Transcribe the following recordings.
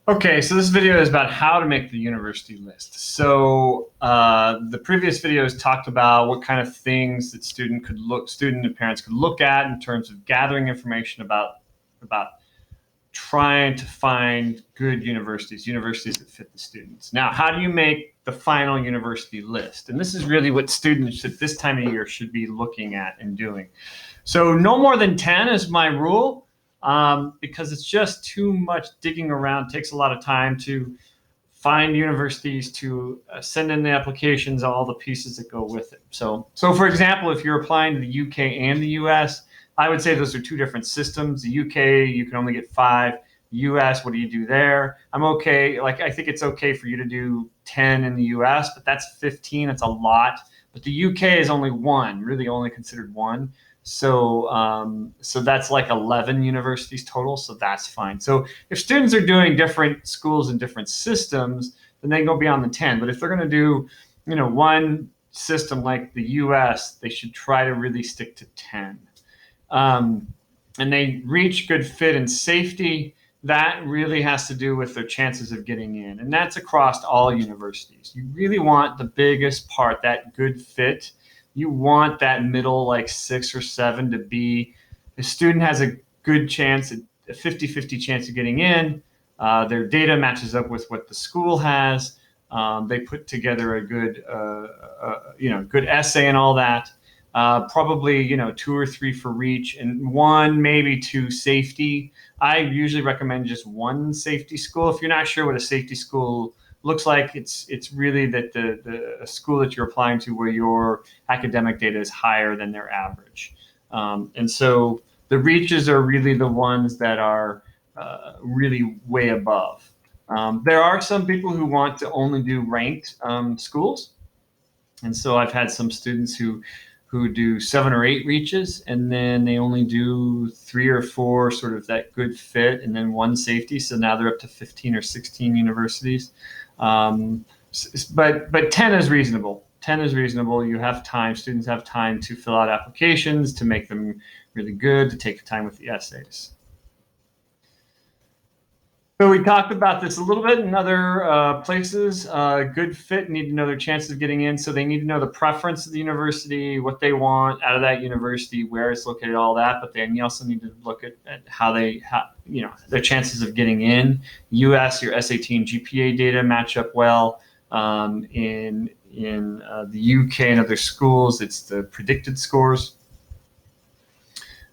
Okay, so this video is about how to make the university list. So the previous videos talked about what kind of things that student and parents could look at in terms of gathering information about trying to find good universities that fit the students. Now, how do you make the final university list? And this is really what students at this time of year should be looking at and doing. So no more than 10 is my rule, because it's just too much digging around. It takes a lot of time to find universities, to send in the applications, all the pieces that go with it. So for example, if you're applying to the UK and the US, I would say those are two different systems. The UK, you can only get 5. US, what do you do there? I'm okay. Like, I think it's okay for you to do 10 in the US, but that's 15. It's a lot. But the UK is only 1, really only considered 1. So that's like 11 universities total. So that's fine. So if students are doing different schools and different systems, then they can go beyond the 10. But if they're going to do, one system like the US, they should try to really stick to 10. And they reach good fit and safety. That really has to do with their chances of getting in. And that's across all universities. You really want the biggest part, that good fit. You want that middle, like 6 or 7, to be a student has a good chance, a 50-50 chance of getting in. Their data matches up with what the school has. They put together a good, good essay and all that. Probably 2 or 3 for reach, and 1, maybe 2 safety. I usually recommend just 1 safety school. If you're not sure what a safety school looks like, it's really that the school that you're applying to where your academic data is higher than their average. And so the reaches are really the ones that are really way above. There are some people who want to only do ranked schools. And so I've had some students who do 7 or 8 reaches, and then they only do 3 or 4 sort of that good fit, and then 1 safety. So now they're up to 15 or 16 universities. But 10 is reasonable. 10 is reasonable. You have time. Students have time to fill out applications, to make them really good, to take time with the essays. So we talked about this a little bit in other places. Good fit, need to know their chances of getting in. So they need to know the preference of the university, what they want out of that university, where it's located, all that. But then you also need to look at how their chances of getting in. US, your SAT and GPA data match up well. In the UK and other schools, it's the predicted scores.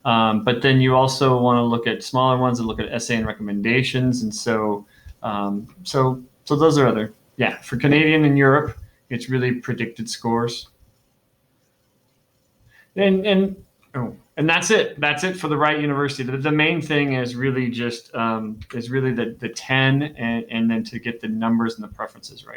But then you also want to look at smaller ones and look at essay and recommendations. And so those are other, for Canadian and Europe, it's really predicted scores. And that's it. That's it for the right university. The main thing is really just, the 10 and then to get the numbers and the preferences right.